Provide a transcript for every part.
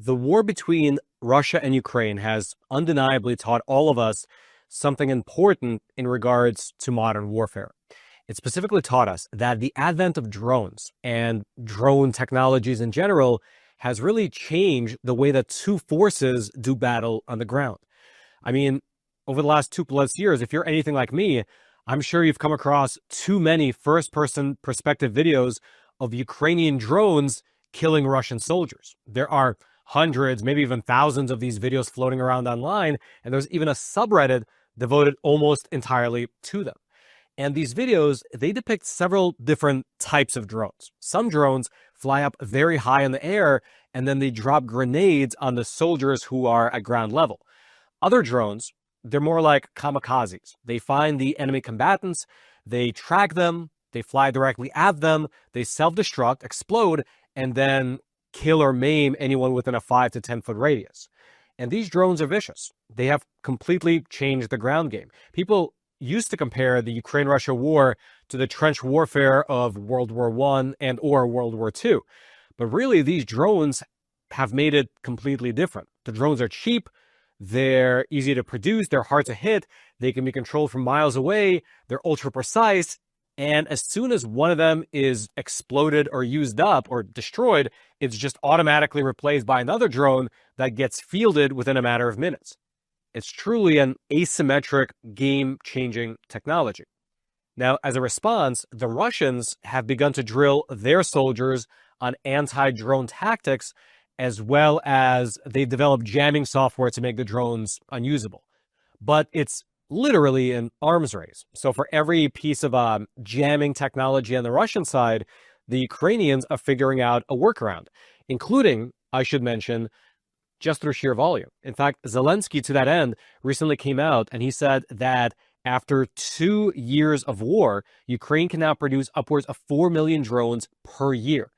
The war between Russia and Ukraine has undeniably taught all of us something important in regards to modern warfare. It specifically taught us that the advent of drones and drone technologies in general has really changed the way that two forces do battle on the ground. I mean, over the last 2+ years, if you're anything like me, I'm sure you've come across too many first-person perspective videos of Ukrainian drones killing Russian soldiers. There are hundreds, maybe even thousands of these videos floating around online, and there's even a subreddit devoted almost entirely to them. And these videos, they depict several different types of drones. Some drones fly up very high in the air, and then they drop grenades on the soldiers who are at ground level. Other drones, they're more like kamikazes. They find the enemy combatants, they track them, they fly directly at them, they self-destruct, explode, and then kill or maim anyone within a 5 to 10 foot radius. And these drones are vicious. They have completely changed the ground game. People used to compare the Ukraine-Russia war to the trench warfare of World War I and or World War II. But really, these drones have made it completely different. The drones are cheap, they're easy to produce, they're hard to hit, they can be controlled from miles away, they're ultra precise, and as soon as one of them is exploded or used up or destroyed, it's just automatically replaced by another drone that gets fielded within a matter of minutes. It's truly an asymmetric, game-changing technology. Now, as a response, the Russians have begun to drill their soldiers on anti-drone tactics, as well as they've developed jamming software to make the drones unusable. But it's literally an arms race. So for every piece of jamming technology on the Russian side, the Ukrainians are figuring out a workaround, including, I should mention, just through sheer volume. In fact, Zelensky, to that end, recently came out and he said that after 2 years of war, Ukraine can now produce upwards of 4 million drones per year.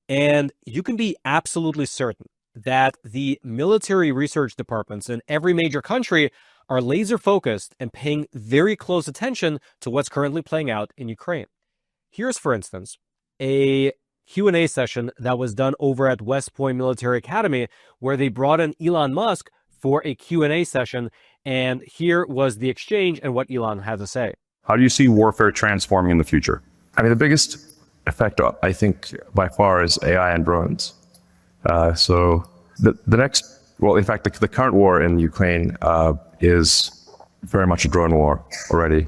And you can be absolutely certain that the military research departments in every major country are laser focused and paying very close attention to what's currently playing out in Ukraine. Here's, for instance, a Q&A session that was done over at West Point Military Academy, where they brought in Elon Musk for a Q&A session. And here was the exchange and what Elon had to say. How do you see warfare transforming in the future? I mean, the biggest effect, I think, by far is AI and drones. So the next, well, in fact, the current war in Ukraine is very much a drone war already.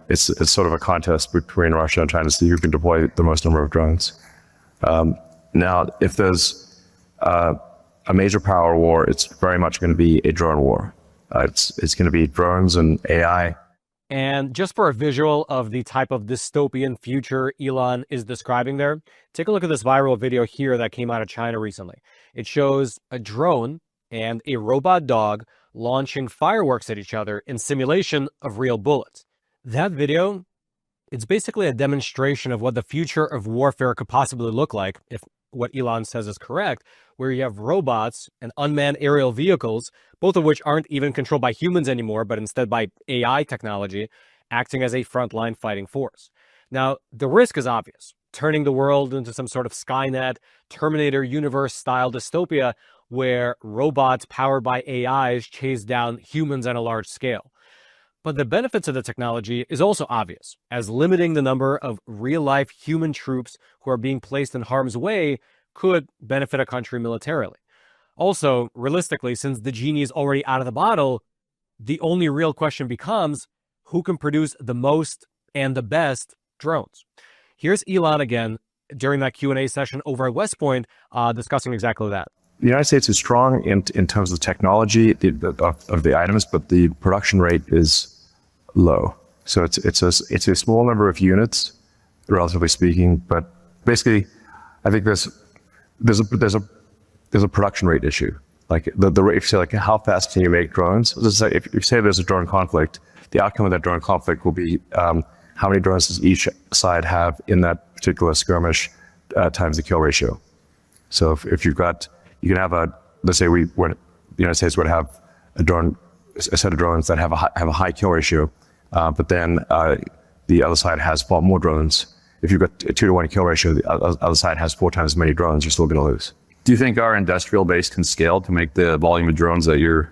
It's sort of a contest between Russia and China to see who can deploy the most number of drones. Now, if there's a major power war, it's very much going to be a drone war. It's going to be drones and AI. And just for a visual of the type of dystopian future Elon is describing there, take a look at this viral video here that came out of China recently. It shows a drone and a robot dog launching fireworks at each other in simulation of real bullets. That video, it's basically a demonstration of what the future of warfare could possibly look like, if what Elon says is correct, where you have robots and unmanned aerial vehicles, both of which aren't even controlled by humans anymore, but instead by AI technology, acting as a frontline fighting force. Now, the risk is obvious, turning the world into some sort of Skynet, Terminator universe-style dystopia, where robots powered by AIs chase down humans on a large scale. But the benefits of the technology is also obvious, as limiting the number of real-life human troops who are being placed in harm's way could benefit a country militarily. Also, realistically, since the genie is already out of the bottle, the only real question becomes who can produce the most and the best drones. Here's Elon again during that Q&A session over at West Point discussing exactly that. The United States is strong in terms of technology of the items, but the production rate is low. So it's a small number of units, relatively speaking. But basically, I think there's a production rate issue. Like the rate, if you say like how fast can you make drones? If you say there's a drone conflict, the outcome of that drone conflict will be how many drones does each side have in that particular skirmish times the kill ratio. So if you've got, you can have let's say the United States would have a set of drones that have a high kill ratio, but then the other side has far more drones. If you've got a 2-to-1 kill ratio, the other side has 4 times as many drones, you're still going to lose. Do you think our industrial base can scale to make the volume of drones that you're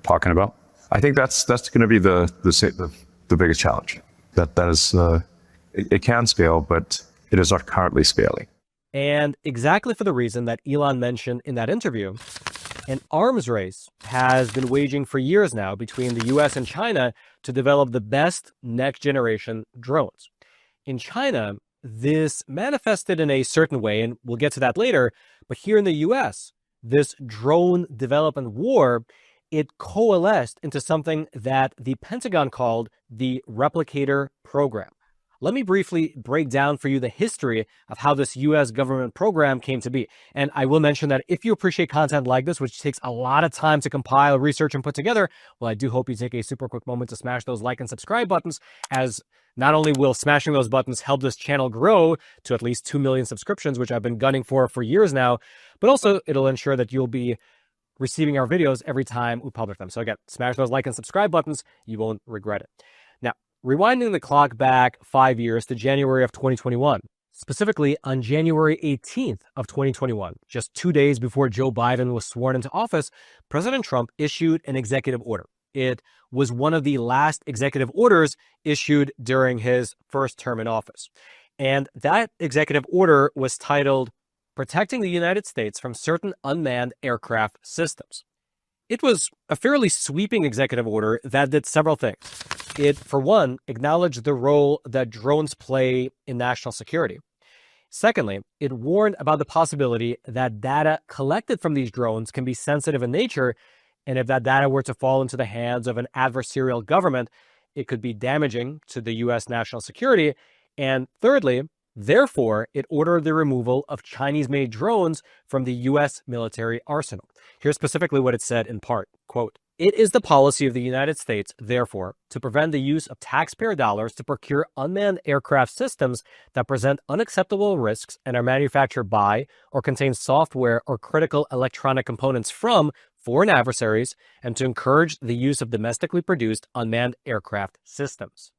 talking about? I think that's going to be the biggest challenge. That is, it can scale, but it is not currently scaling. And exactly for the reason that Elon mentioned in that interview, an arms race has been waging for years now between the US and China to develop the best next generation drones. In China, this manifested in a certain way, and we'll get to that later, but here in the US, this drone development war, it coalesced into something that the Pentagon called the Replicator Program. Let me briefly break down for you the history of how this US government program came to be. And I will mention that if you appreciate content like this, which takes a lot of time to compile, research, and put together, well, I do hope you take a super quick moment to smash those like and subscribe buttons, as not only will smashing those buttons help this channel grow to at least 2 million subscriptions, which I've been gunning for years now, but also it'll ensure that you'll be receiving our videos every time we publish them. So again, smash those like and subscribe buttons. You won't regret it. Now, rewinding the clock back 5 years to January of 2021, specifically on January 18th of 2021, just 2 days before Joe Biden was sworn into office, President Trump issued an executive order. It was one of the last executive orders issued during his first term in office. And that executive order was titled Protecting the United States from Certain Unmanned Aircraft Systems. It was a fairly sweeping executive order that did several things. It, for one, acknowledged the role that drones play in national security. Secondly, it warned about the possibility that data collected from these drones can be sensitive in nature, and if that data were to fall into the hands of an adversarial government, it could be damaging to the U.S. national security. And thirdly, therefore, it ordered the removal of Chinese-made drones from the U.S. military arsenal. Here's specifically what it said in part, quote, "It is the policy of the United States, therefore, to prevent the use of taxpayer dollars to procure unmanned aircraft systems that present unacceptable risks and are manufactured by or contain software or critical electronic components from foreign adversaries, and to encourage the use of domestically produced unmanned aircraft systems."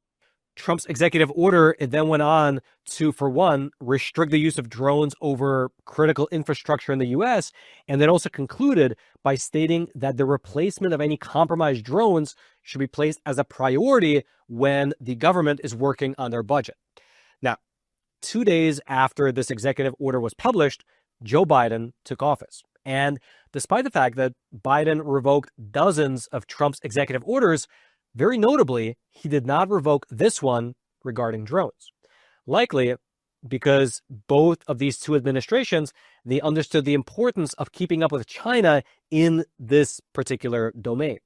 Trump's executive order, it then went on to, for one, restrict the use of drones over critical infrastructure in the U.S., and then also concluded by stating that the replacement of any compromised drones should be placed as a priority when the government is working on their budget. Now, 2 days after this executive order was published, Joe Biden took office. And despite the fact that Biden revoked dozens of Trump's executive orders, very notably, he did not revoke this one regarding drones. Likely because both of these two administrations, they understood the importance of keeping up with China in this particular domain.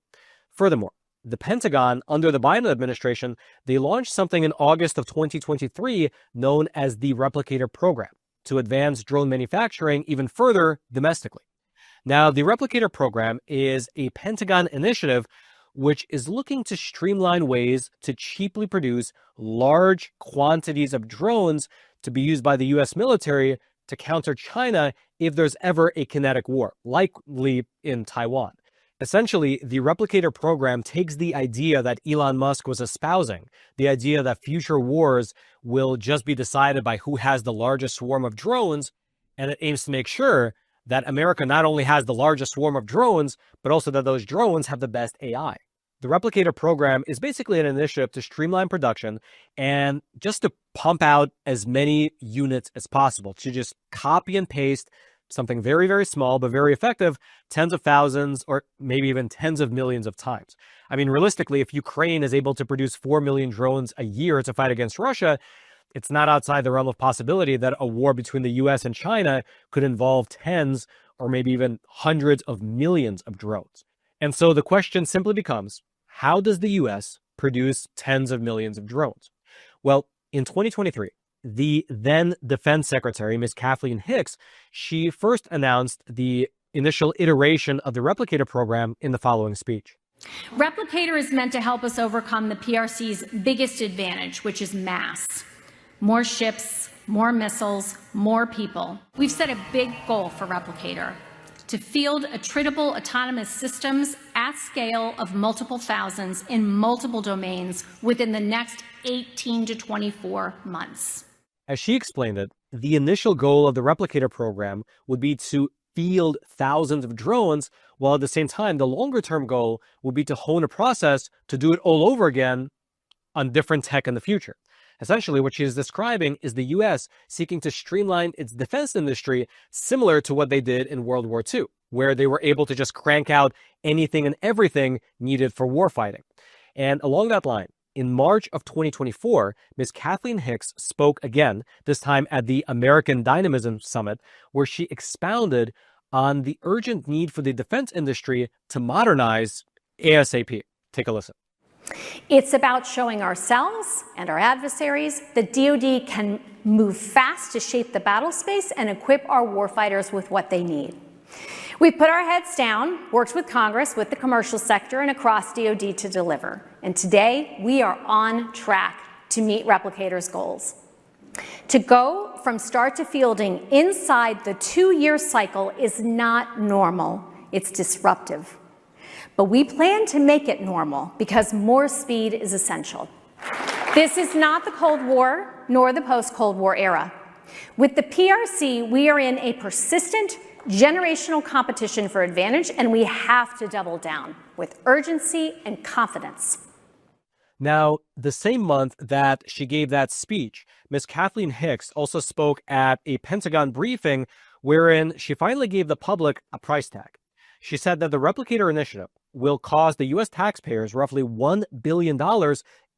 Furthermore, the Pentagon, under the Biden administration, they launched something in August of 2023 known as the Replicator Program to advance drone manufacturing even further domestically. Now, the Replicator Program is a Pentagon initiative which is looking to streamline ways to cheaply produce large quantities of drones to be used by the U.S. military to counter China if there's ever a kinetic war, likely in Taiwan. Essentially, the Replicator Program takes the idea that Elon Musk was espousing, the idea that future wars will just be decided by who has the largest swarm of drones, and it aims to make sure that America not only has the largest swarm of drones, but also that those drones have the best AI. The Replicator Program is basically an initiative to streamline production and just to pump out as many units as possible, to just copy and paste something very, very small, but very effective, tens of thousands or maybe even tens of millions of times. I mean, realistically, if Ukraine is able to produce 4 million drones a year to fight against Russia, it's not outside the realm of possibility that a war between the US and China could involve tens or maybe even hundreds of millions of drones. And so the question simply becomes, how does the US produce tens of millions of drones? Well, in 2023, the then Defense Secretary, Ms. Kathleen Hicks, she first announced the initial iteration of the Replicator Program in the following speech. Replicator is meant to help us overcome the PRC's biggest advantage, which is mass. More ships, more missiles, more people. We've set a big goal for Replicator: to field attritable autonomous systems at scale of multiple thousands in multiple domains within the next 18 to 24 months. As she explained it, the initial goal of the Replicator program would be to field thousands of drones, while at the same time, the longer-term goal would be to hone a process to do it all over again on different tech in the future. Essentially, what she is describing is the US seeking to streamline its defense industry similar to what they did in World War II, where they were able to just crank out anything and everything needed for warfighting. And along that line, in March of 2024, Ms. Kathleen Hicks spoke again, this time at the American Dynamism Summit, where she expounded on the urgent need for the defense industry to modernize ASAP. Take a listen. It's about showing ourselves and our adversaries that DoD can move fast to shape the battle space and equip our warfighters with what they need. We've put our heads down, worked with Congress, with the commercial sector, and across DoD to deliver. And today, we are on track to meet Replicator's goals. To go from start to fielding inside the 2-year cycle is not normal. It's disruptive. But we plan to make it normal because more speed is essential. This is not the Cold War nor the post-Cold War era. With the PRC, we are in a persistent generational competition for advantage, and we have to double down with urgency and confidence. Now, the same month that she gave that speech, Ms. Kathleen Hicks also spoke at a Pentagon briefing wherein she finally gave the public a price tag. She said that the Replicator initiative will cost the U.S. taxpayers roughly $1 billion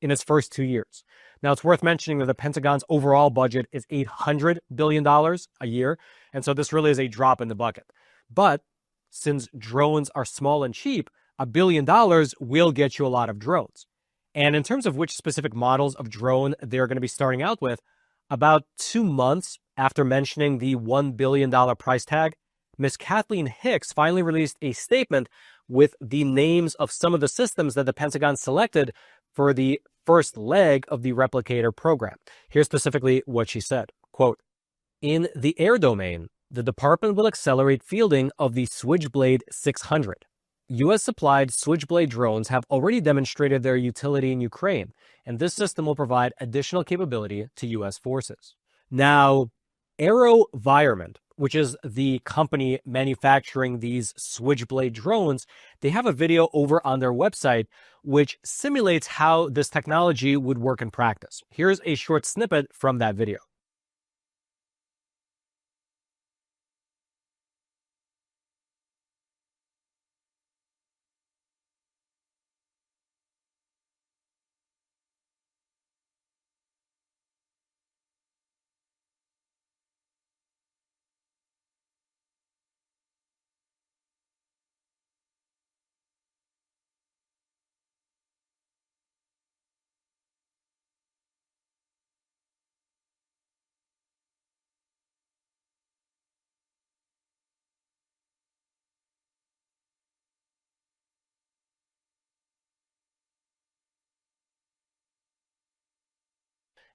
in its first 2 years. Now, it's worth mentioning that the Pentagon's overall budget is $800 billion a year, and so this really is a drop in the bucket. But since drones are small and cheap, $1 billion will get you a lot of drones. And in terms of which specific models of drone they're going to be starting out with, about 2 months after mentioning the $1 billion price tag, Ms. Kathleen Hicks finally released a statement with the names of some of the systems that the Pentagon selected for the first leg of the Replicator program. Here's specifically what she said, quote, "In the air domain, the department will accelerate fielding of the Switchblade 600. U.S.-supplied Switchblade drones have already demonstrated their utility in Ukraine, and this system will provide additional capability to U.S. forces." Now, AeroVironment, which is the company manufacturing these Switchblade drones, they have a video over on their website which simulates how this technology would work in practice. Here's a short snippet from that video.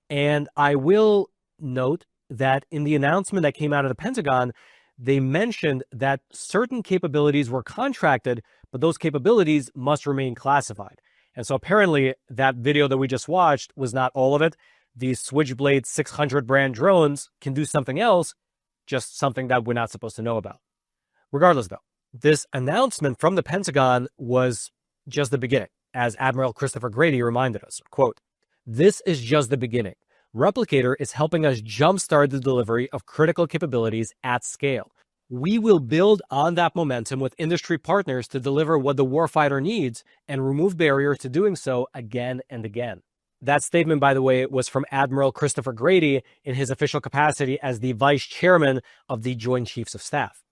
And I will note that in the announcement that came out of the Pentagon, they mentioned that certain capabilities were contracted, but those capabilities must remain classified. And so apparently that video that we just watched was not all of it. These Switchblade 600 brand drones can do something else, just something that we're not supposed to know about. Regardless, though, this announcement from the Pentagon was just the beginning, as Admiral Christopher Grady reminded us, quote, "This is just the beginning. Replicator is helping us jumpstart the delivery of critical capabilities at scale. We will build on that momentum with industry partners to deliver what the warfighter needs and remove barriers to doing so again and again." That statement, by the way, was from Admiral Christopher Grady in his official capacity as the Vice Chairman of the Joint Chiefs of Staff.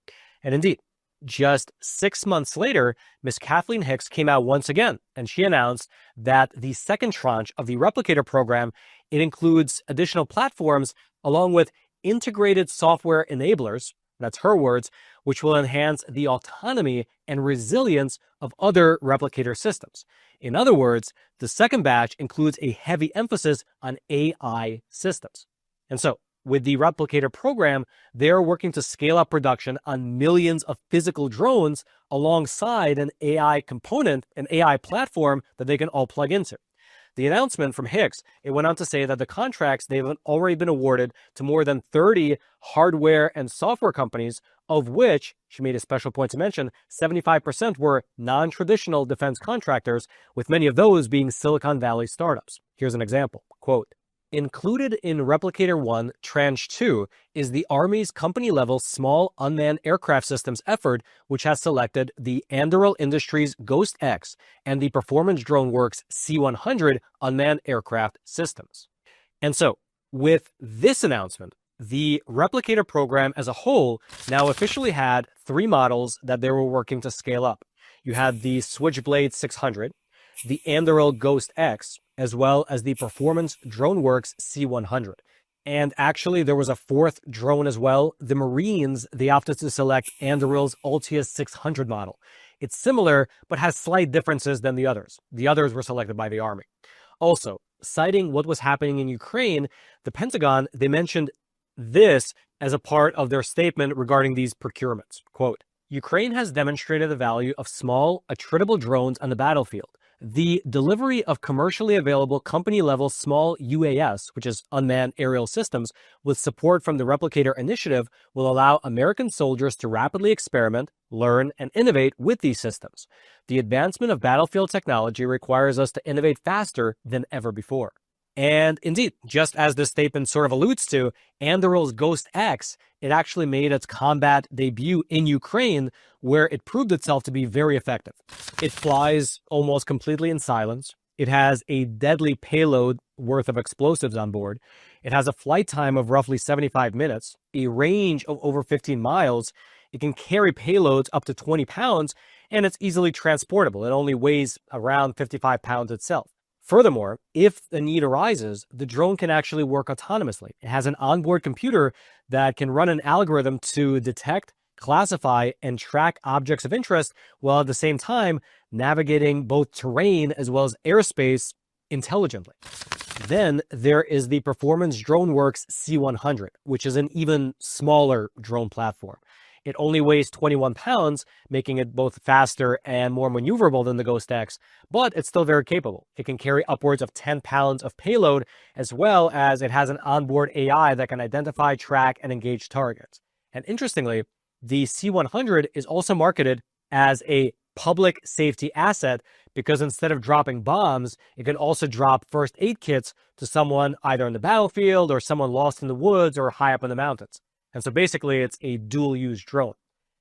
And indeed, just 6 months later, Ms. Kathleen Hicks came out once again, and she announced that the second tranche of the Replicator program, it includes additional platforms along with integrated software enablers, that's her words, which will enhance the autonomy and resilience of other Replicator systems. In other words, the second batch includes a heavy emphasis on AI systems. And so, with the Replicator program, they're working to scale up production on millions of physical drones alongside an AI component, an AI platform that they can all plug into. The announcement from Hicks, it went on to say that the contracts, they've already been awarded to more than 30 hardware and software companies, of which, she made a special point to mention, 75% were non-traditional defense contractors, with many of those being Silicon Valley startups. Here's an example, quote, "Included in Replicator 1 Tranche 2 is the Army's company-level small unmanned aircraft systems effort, which has selected the Anduril Industries Ghost X and the Performance Drone Works C-100 unmanned aircraft systems." And so, with this announcement, the Replicator program as a whole now officially had 3 models that they were working to scale up. You had the Switchblade 600, the Anduril Ghost X, as well as the Performance Drone Works C-100. And actually, there was a 4th drone as well. The Marines, they opted to select Anduril's Altius 600 model. It's similar, but has slight differences than the others. The others were selected by the Army. Also, citing what was happening in Ukraine, the Pentagon, they mentioned this as a part of their statement regarding these procurements. Quote, "Ukraine has demonstrated the value of small, attritable drones on the battlefield. The delivery of commercially available company-level small UAS, which is unmanned aerial systems, with support from the Replicator initiative will allow American soldiers to rapidly experiment, learn, and innovate with these systems. The advancement of battlefield technology requires us to innovate faster than ever before." And indeed, just as this statement sort of alludes to, Anduril's Ghost X, it actually made its combat debut in Ukraine, where it proved itself to be very effective. It flies almost completely in silence. It has a deadly payload worth of explosives on board. It has a flight time of roughly 75 minutes, a range of over 15 miles. It can carry payloads up to 20 pounds, and it's easily transportable. It only weighs around 55 pounds itself. Furthermore, if the need arises, the drone can actually work autonomously. It has an onboard computer that can run an algorithm to detect, classify, and track objects of interest, while at the same time navigating both terrain as well as airspace intelligently. Then there is the Performance Drone Works C-100, which is an even smaller drone platform. It only weighs 21 pounds, making it both faster and more maneuverable than the Ghost X, but it's still very capable. It can carry upwards of 10 pounds of payload, as well as it has an onboard AI that can identify, track, and engage targets. And interestingly, the C-100 is also marketed as a public safety asset because instead of dropping bombs, it can also drop first aid kits to someone either on the battlefield or someone lost in the woods or high up in the mountains. And so basically, it's a dual-use drone.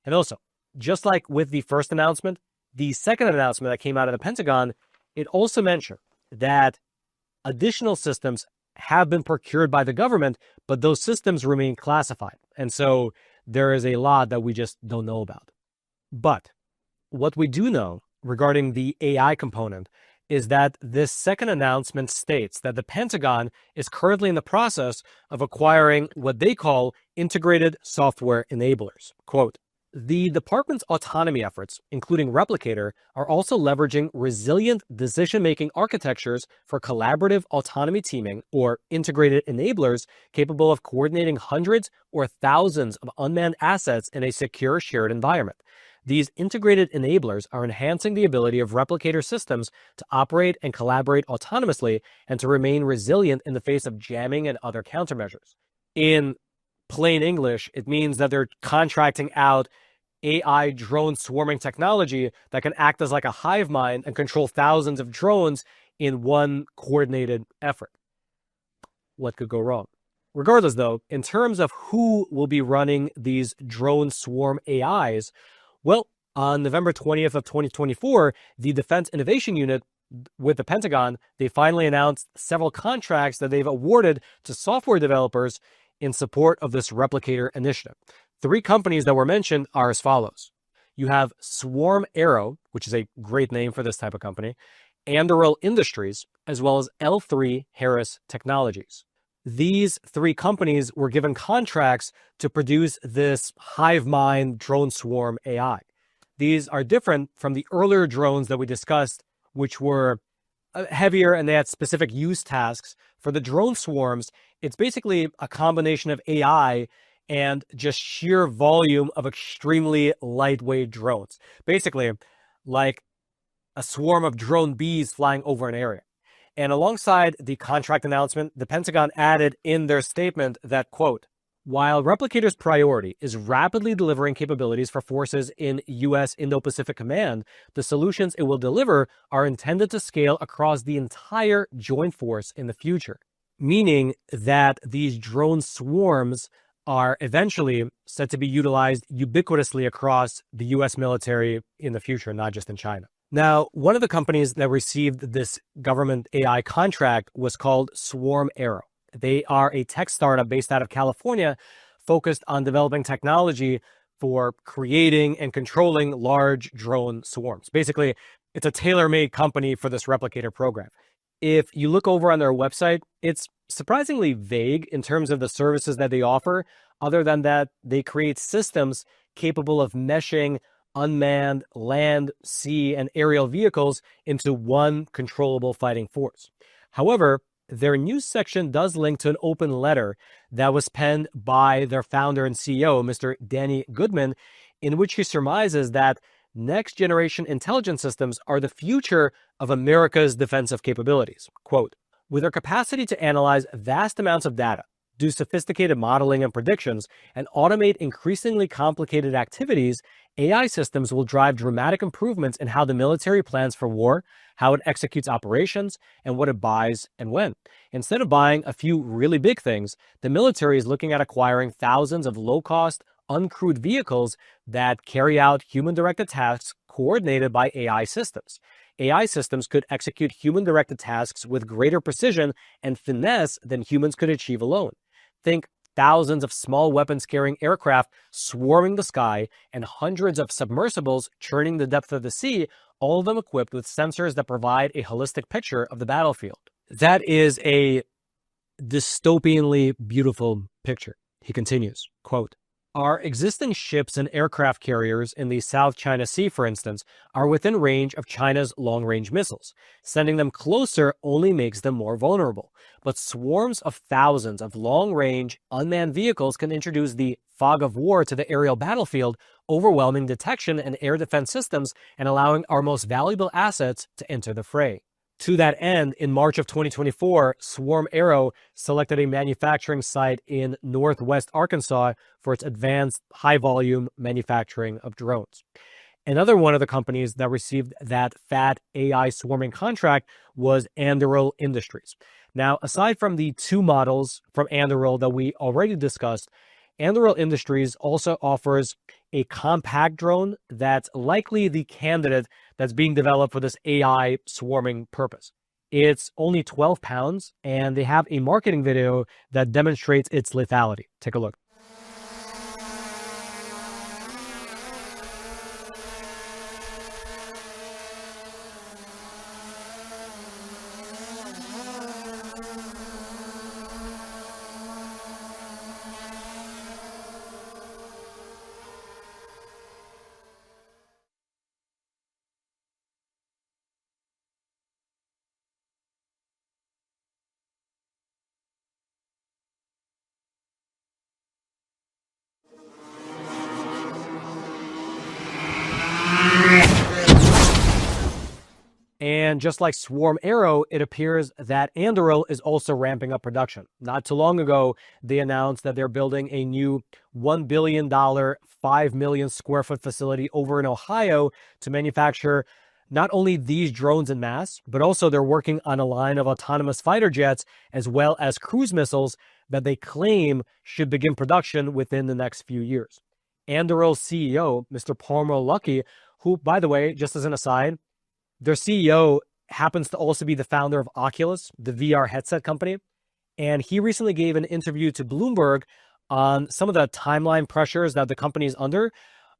And also, just like with the first announcement, the second announcement that came out of the Pentagon, it also mentioned that additional systems have been procured by the government, but those systems remain classified. And so there is a lot that we just don't know about. But what we do know regarding the AI component is that this second announcement states that the Pentagon is currently in the process of acquiring what they call integrated software enablers. Quote, "The department's autonomy efforts, including Replicator, are also leveraging resilient decision-making architectures for collaborative autonomy teaming, or integrated enablers capable of coordinating hundreds or thousands of unmanned assets in a secure shared environment. These integrated enablers are enhancing the ability of Replicator systems to operate and collaborate autonomously and to remain resilient in the face of jamming and other countermeasures." In plain English, it means that they're contracting out AI drone swarming technology that can act as like a hive mind and control thousands of drones in one coordinated effort. What could go wrong? Regardless, though, in terms of who will be running these drone swarm AIs, well, on November 20th of 2024, the Defense Innovation Unit with the Pentagon, they finally announced several contracts that they've awarded to software developers in support of this Replicator initiative. 3 companies that were mentioned are as follows. You have Swarm Aero, which is a great name for this type of company, Anduril Industries, as well as L3 Harris Technologies. These 3 companies were given contracts to produce this hive mind drone swarm AI. These are different from the earlier drones that we discussed, which were heavier and they had specific use tasks. For the drone swarms, it's basically a combination of AI and just sheer volume of extremely lightweight drones. Basically, like a swarm of drone bees flying over an area. And alongside the contract announcement, the Pentagon added in their statement that, quote, while Replicator's priority is rapidly delivering capabilities for forces in U.S. Indo-Pacific Command, the solutions it will deliver are intended to scale across the entire joint force in the future, meaning that these drone swarms are eventually set to be utilized ubiquitously across the U.S. military in the future, not just in China. Now, one of the companies that received this government AI contract was called Swarm Arrow. They are a tech startup based out of California focused on developing technology for creating and controlling large drone swarms. Basically, it's a tailor-made company for this Replicator program. If you look over on their website, it's surprisingly vague in terms of the services that they offer, other than that they create systems capable of meshing unmanned land, sea, and aerial vehicles into one controllable fighting force. However, their news section does link to an open letter that was penned by their founder and CEO, Mr. Danny Goodman, in which he surmises that next generation intelligence systems are the future of America's defensive capabilities. Quote, with their capacity to analyze vast amounts of data, do sophisticated modeling and predictions, and automate increasingly complicated activities, AI systems will drive dramatic improvements in how the military plans for war, how it executes operations, and what it buys and when. Instead of buying a few really big things, the military is looking at acquiring thousands of low-cost, uncrewed vehicles that carry out human-directed tasks coordinated by AI systems. AI systems could execute human-directed tasks with greater precision and finesse than humans could achieve alone. Think thousands of small weapons-carrying aircraft swarming the sky and hundreds of submersibles churning the depth of the sea, all of them equipped with sensors that provide a holistic picture of the battlefield. That is a dystopianly beautiful picture. He continues, quote, our existing ships and aircraft carriers in the South China Sea, for instance, are within range of China's long-range missiles. Sending them closer only makes them more vulnerable. But swarms of thousands of long-range, unmanned vehicles can introduce the fog of war to the aerial battlefield, overwhelming detection and air defense systems and allowing our most valuable assets to enter the fray. To that end, in March of 2024, Swarm Arrow selected a manufacturing site in Northwest Arkansas for its advanced high-volume manufacturing of drones. Another one of the companies that received that fat AI swarming contract was Anduril Industries. Now, aside from the two models from Anduril that we already discussed, Anduril Industries also offers a compact drone that's likely the candidate that's being developed for this AI swarming purpose. It's only 12 pounds, and they have a marketing video that demonstrates its lethality. Take a look. And just like Swarm Arrow, it appears that Anduril is also ramping up production. Not too long ago, they announced that they're building a new $1 billion, 5 million square foot facility over in Ohio to manufacture not only these drones en masse, but also they're working on a line of autonomous fighter jets as well as cruise missiles that they claim should begin production within the next few years. Anduril's CEO, Mr. Palmer Luckey, who, by the way, just as an aside, their CEO happens to also be the founder of Oculus, the VR headset company. And he recently gave an interview to Bloomberg on some of the timeline pressures that the company is under.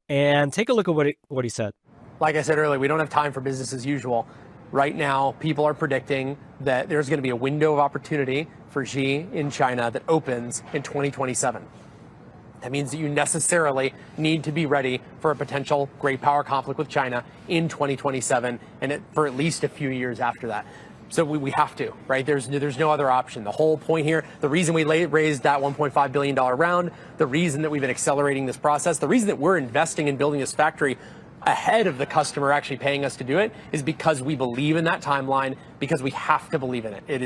And take a look at what he said. Like I said earlier, we don't have time for business as usual. Right now, people are predicting that there's going to be a window of opportunity for Xi in China that opens in 2027. That means that you necessarily need to be ready for a potential great power conflict with China in 2027 and for at least a few years after that. So we have to, right? There's no other option. The whole point here, the reason we raised that $1.5 billion round, the reason that we've been accelerating this process, the reason that we're investing in building this factory ahead of the customer actually paying us to do it is because we believe in that timeline, because we have to believe in it. It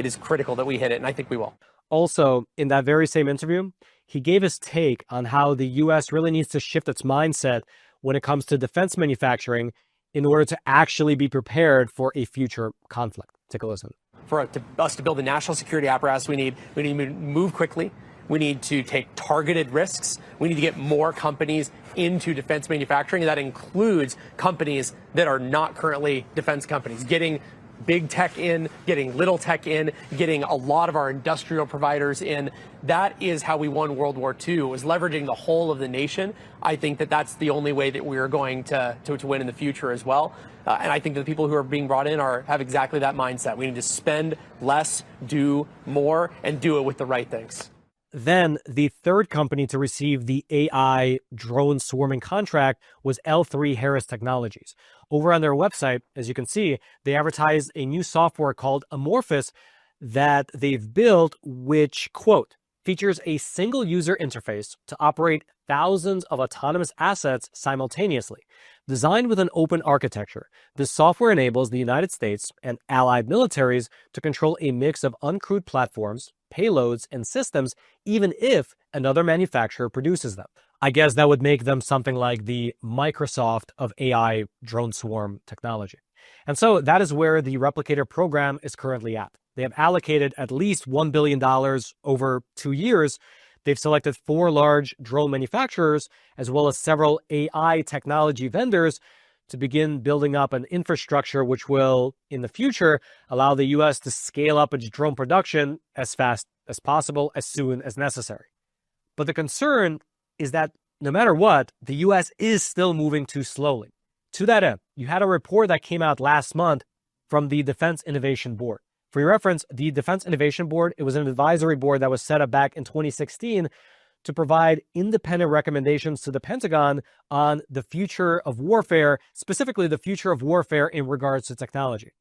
is critical that we hit it, and I think we will. Also, in that very same interview, he gave his take on how the US really needs to shift its mindset when it comes to defense manufacturing in order to actually be prepared for a future conflict. Take a listen. For us to build a national security apparatus, we need to move quickly. We need to take targeted risks. We need to get more companies into defense manufacturing. And that includes companies that are not currently defense companies, getting big tech in, getting little tech in, getting a lot of our industrial providers in. That is how we won World War II, was leveraging the whole of the nation. I think that that's the only way that we're going to win in the future as well. And I think that the people who are being brought in have exactly that mindset. We need to spend less, do more, and do it with the right things. Then the third company to receive the AI drone swarming contract was L3Harris Technologies. Over on their website, as you can see, they advertise a new software called Amorphous that they've built, which, quote, features a single user interface to operate thousands of autonomous assets simultaneously. Designed with an open architecture, this software enables the United States and allied militaries to control a mix of uncrewed platforms, payloads, and systems, even if another manufacturer produces them. I guess that would make them something like the Microsoft of AI drone swarm technology. And so that is where the Replicator program is currently at. They have allocated at least $1 billion over 2 years. They've selected 4 large drone manufacturers, as well as several AI technology vendors, to begin building up an infrastructure which will, in the future, allow the US to scale up its drone production as fast as possible, as soon as necessary. But the concern is that no matter what, the US is still moving too slowly. To that end, you had a report that came out last month from the Defense Innovation Board. For your reference, the Defense Innovation Board, it was an advisory board that was set up back in 2016 to provide independent recommendations to the Pentagon on the future of warfare, specifically the future of warfare in regards to technology.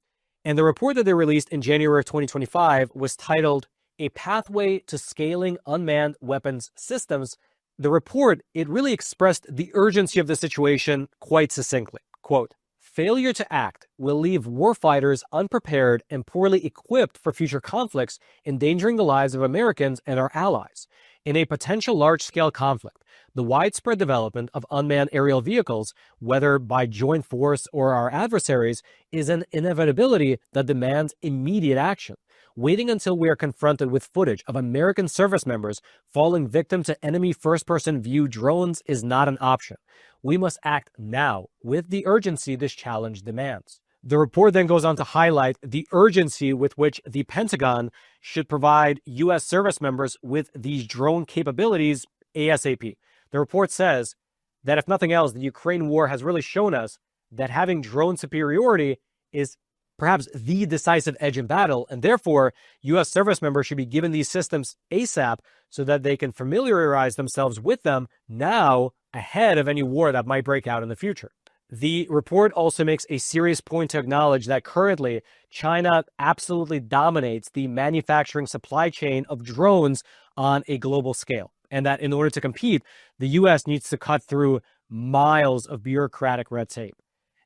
And the report that they released in January of 2025 was titled A Pathway to Scaling Unmanned Weapons Systems. The report, it really expressed the urgency of the situation quite succinctly. Quote, failure to act will leave warfighters unprepared and poorly equipped for future conflicts, endangering the lives of Americans and our allies. In a potential large-scale conflict, the widespread development of unmanned aerial vehicles, whether by joint force or our adversaries, is an inevitability that demands immediate action. Waiting until we are confronted with footage of American service members falling victim to enemy first-person view drones is not an option. We must act now with the urgency this challenge demands. The report then goes on to highlight the urgency with which the Pentagon should provide U.S. service members with these drone capabilities ASAP. The report says that if nothing else, the Ukraine war has really shown us that having drone superiority is perhaps the decisive edge in battle, and therefore U.S. service members should be given these systems ASAP so that they can familiarize themselves with them now ahead of any war that might break out in the future. The report also makes a serious point to acknowledge that currently China absolutely dominates the manufacturing supply chain of drones on a global scale, and that in order to compete, the U.S. needs to cut through miles of bureaucratic red tape.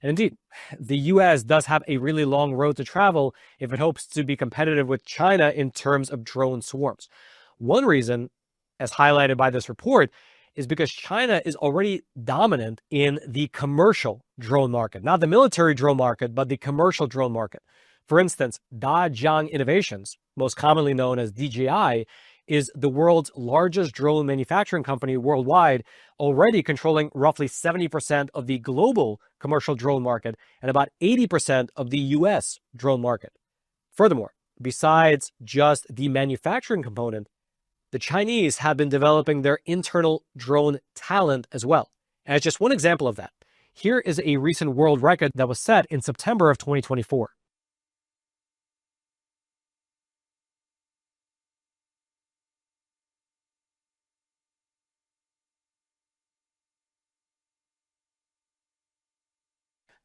And indeed, the U.S. does have a really long road to travel if it hopes to be competitive with China in terms of drone swarms. One reason, as highlighted by this report, is because China is already dominant in the commercial drone market, not the military drone market, but the commercial drone market. For instance, Dajiang Innovations, most commonly known as DJI, is the world's largest drone manufacturing company worldwide, already controlling roughly 70% of the global commercial drone market and about 80% of the US drone market. Furthermore, besides just the manufacturing component, the Chinese have been developing their internal drone talent as well. And as just one example of that, here is a recent world record that was set in September of 2024.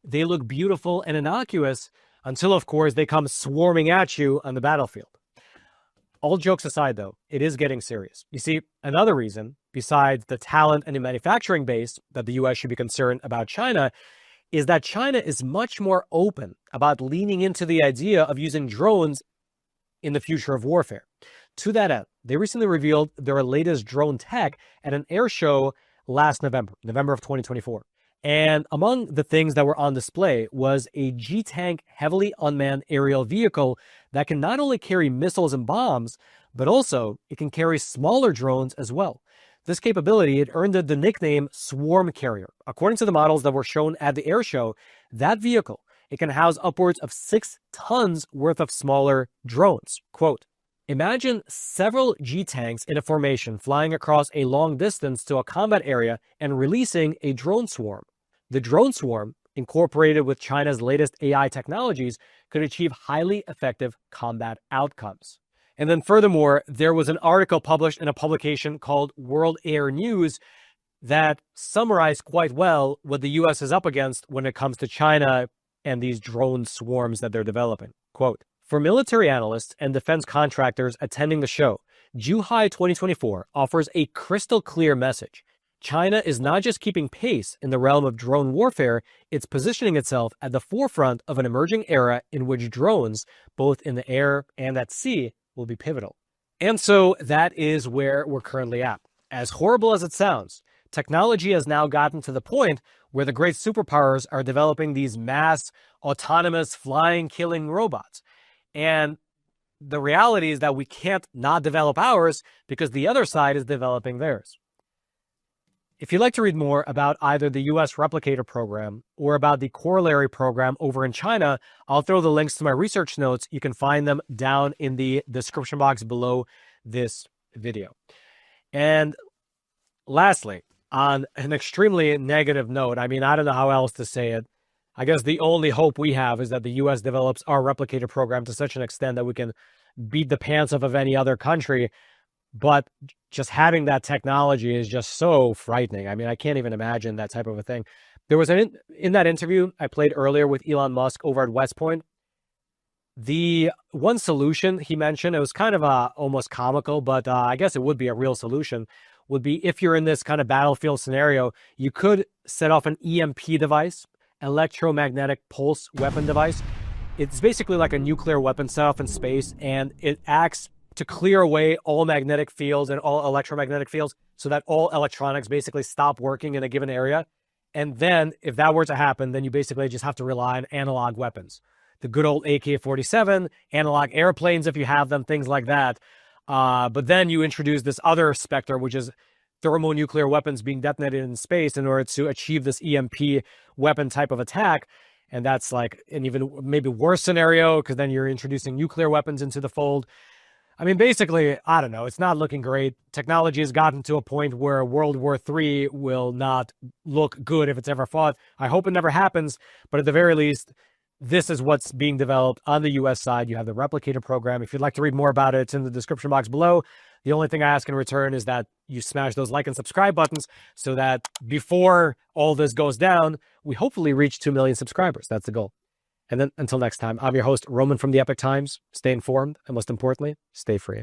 They look beautiful and innocuous until, of course, they come swarming at you on the battlefield. All jokes aside, though, it is getting serious. You see, another reason, besides the talent and the manufacturing base that the US should be concerned about China, is that China is much more open about leaning into the idea of using drones in the future of warfare. To that end, they recently revealed their latest drone tech at an air show last November of 2024. And among the things that were on display was a G-Tank heavily unmanned aerial vehicle that can not only carry missiles and bombs, but also it can carry smaller drones as well. This capability, it earned it the nickname Swarm Carrier. According to the models that were shown at the air show, that vehicle, it can house upwards of 6 tons worth of smaller drones. Quote, imagine several G-Tanks in a formation flying across a long distance to a combat area and releasing a drone swarm. The drone swarm, incorporated with China's latest AI technologies, could achieve highly effective combat outcomes. And then furthermore, there was an article published in a publication called World Air News that summarized quite well what the US is up against when it comes to China and these drone swarms that they're developing. Quote, for military analysts and defense contractors attending the show, Zhuhai 2024 offers a crystal clear message. China is not just keeping pace in the realm of drone warfare, it's positioning itself at the forefront of an emerging era in which drones, both in the air and at sea, will be pivotal. And so that is where we're currently at. As horrible as it sounds, technology has now gotten to the point where the great superpowers are developing these mass, autonomous, flying, killing robots. And the reality is that we can't not develop ours because the other side is developing theirs. If you'd like to read more about either the US Replicator Program or about the corollary program over in China, I'll throw the links to my research notes. You can find them down in the description box below this video. And lastly, on an extremely negative note, I mean, I don't know how else to say it. I guess the only hope we have is that the US develops our replicator program to such an extent that we can beat the pants off of any other country. But just having that technology is just so frightening. I mean, I can't even imagine that type of a thing. There was in that interview I played earlier with Elon Musk over at West Point, the one solution he mentioned, it was kind of almost comical, but I guess it would be a real solution, would be if you're in this kind of battlefield scenario, you could set off an EMP device, electromagnetic pulse weapon device. It's basically like a nuclear weapon set off in space, and it acts to clear away all magnetic fields and all electromagnetic fields so that all electronics basically stop working in a given area. And then if that were to happen, then you basically just have to rely on analog weapons. The good old AK-47, analog airplanes if you have them, things like that. But then you introduce this other specter, which is thermonuclear weapons being detonated in space in order to achieve this EMP weapon type of attack. And that's like an even maybe worse scenario because then you're introducing nuclear weapons into the fold. I mean, basically, I don't know. It's not looking great. Technology has gotten to a point where World War III will not look good if it's ever fought. I hope it never happens. But at the very least, this is what's being developed on the US side. You have the Replicator Program. If you'd like to read more about it, it's in the description box below. The only thing I ask in return is that you smash those like and subscribe buttons so that before all this goes down, we hopefully reach 2 million subscribers. That's the goal. And then until next time, I'm your host, Roman from the Epoch Times. Stay informed, and most importantly, stay free.